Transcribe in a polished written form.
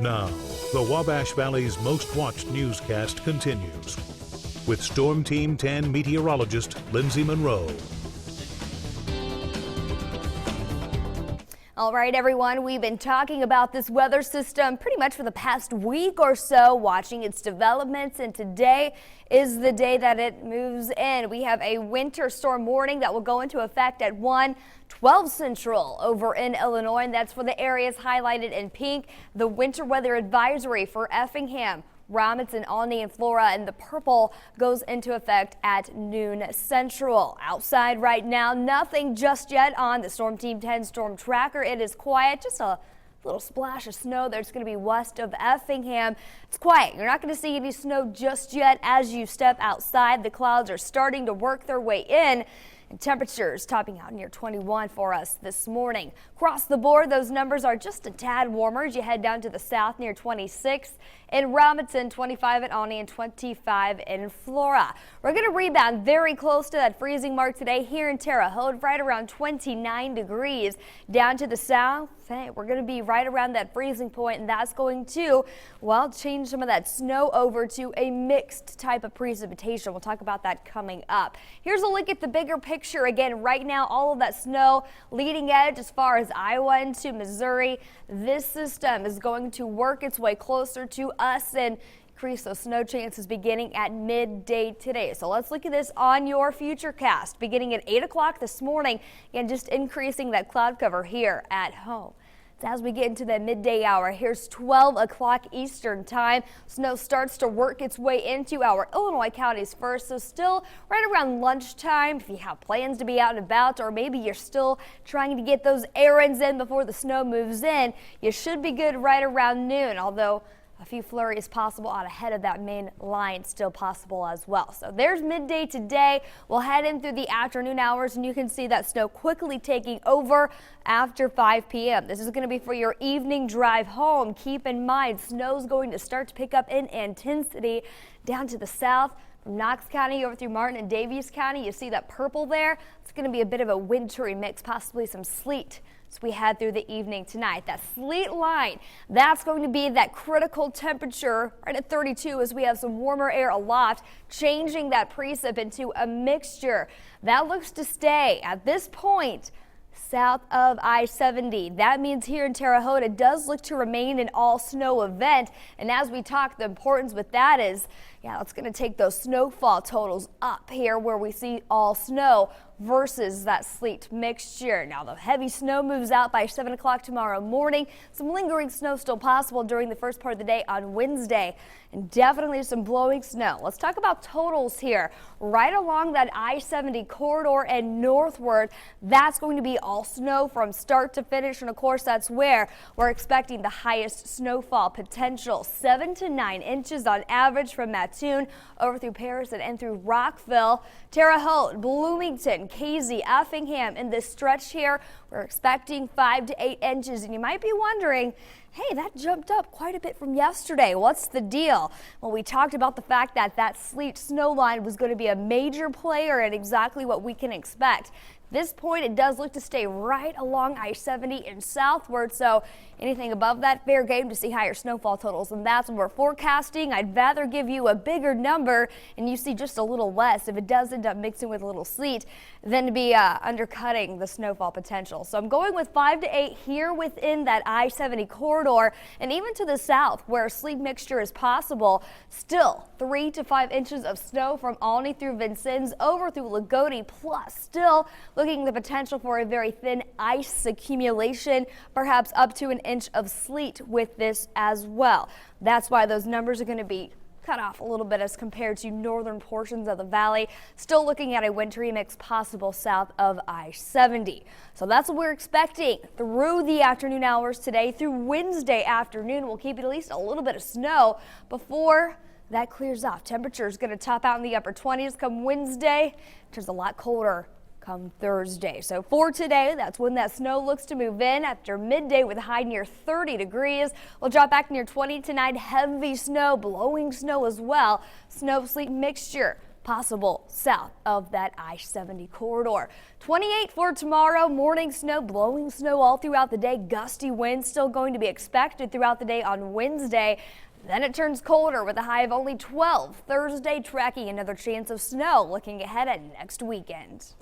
Now, the Wabash Valley's most watched newscast continues with Storm Team 10 meteorologist Lindsay Monroe. All right, everyone, we've been talking about this weather system pretty much for the past week or so, watching its developments, and today is the day that it moves in. We have a winter storm warning that will go into effect at 1:12 Central over in Illinois, and that's for the areas highlighted in pink. The winter weather advisory for Effingham, Robinson, Olney, and Flora, and the purple goes into effect at noon Central. Outside right now, nothing just yet on the Storm Team 10 storm tracker. It is quiet, just a little splash of snow that's going to be west of Effingham. It's quiet. You're not going to see any snow just yet as you step outside. The clouds are starting to work their way in. And temperatures topping out near 21 for us this morning. Across the board, those numbers are just a tad warmer as you head down to the south near 26 in Robinson, 25 at Olney, and 25 in Flora. We're going to rebound very close to that freezing mark today here in Terre Haute, right around 29 degrees. Down to the south, we're going to be right around that freezing point, and that's going to, well, change some of that snow over to a mixed type of precipitation. We'll talk about that coming up. Here's a look at the bigger picture. Again, right now, all of that snow leading edge as far as Iowa into Missouri. This system is going to work its way closer to us and increase those snow chances beginning at midday today. So let's look at this on your futurecast beginning at 8 o'clock this morning, and just increasing that cloud cover here at home. As we get into the midday hour, here's 12 o'clock Eastern time. Snow starts to work its way into our Illinois counties first, so still right around lunchtime. If you have plans to be out and about, or maybe you're still trying to get those errands in before the snow moves in, you should be good right around noon, although a few flurries possible out ahead of that main line still possible as well. So there's midday today. We'll head in through the afternoon hours, and you can see that snow quickly taking over after 5 p.m. This is going to be for your evening drive home. Keep in mind, snow's going to start to pick up in intensity down to the south. From Knox County over through Martin and Davies County, you see that purple there. It's going to be a bit of a wintry mix, possibly some sleet as we head through the evening tonight. That sleet line, that's going to be that critical temperature right at 32 as we have some warmer air aloft, changing that precip into a mixture. That looks to stay at this point south of I-70. That means here in Terre Haute, it does look to remain an all snow event. And as we talk, the importance with that is, it's going to take those snowfall totals up here where we see all snow versus that sleet mixture. Now the heavy snow moves out by 7 o'clock tomorrow morning. Some lingering snow still possible during the first part of the day on Wednesday, and definitely some blowing snow. Let's talk about totals here. Right along that I-70 corridor and northward, that's going to be all snow from start to finish, and of course that's where we're expecting the highest snowfall potential. 7 to 9 inches on average from Mattoon over through Paris and through Rockville. Terre Haute, Bloomington, Casey, Effingham, in this stretch here, we're expecting 5 to 8 inches, and you might be wondering, hey, that jumped up quite a bit from yesterday. What's the deal? Well, we talked about the fact that that sleet snow line was going to be a major player in exactly what we can expect. At this point, it does look to stay right along I-70 and southward, so anything above that, fair game to see higher snowfall totals, and that's what we're forecasting. I'd rather give you a bigger number and you see just a little less if it does end up mixing with a little sleet than to be undercutting the snowfall potential. So I'm going with 5 to 8 here within that I-70 corridor, and even to the south where a sleet mixture is possible, still 3 to 5 inches of snow from Olney through Vincennes over through Lagodi, plus still looking the potential for a very thin ice accumulation, perhaps up to an inch of sleet with this as well. That's why those numbers are going to be cut off a little bit as compared to northern portions of the valley. Still looking at a wintry mix possible south of I-70. So that's what we're expecting through the afternoon hours today. Through Wednesday afternoon, we'll keep at least a little bit of snow before that clears off. Temperature is going to top out in the upper 20s come Wednesday. It turns a lot colder come Thursday. So for today, that's when that snow looks to move in after midday with a high near 30 degrees. We'll drop back near 20 tonight. Heavy snow, blowing snow as well. Snow sleet mixture possible south of that I-70 corridor. 28 for tomorrow. Morning snow, blowing snow all throughout the day. Gusty winds still going to be expected throughout the day on Wednesday. Then it turns colder with a high of only 12. Thursday tracking another chance of snow looking ahead at next weekend.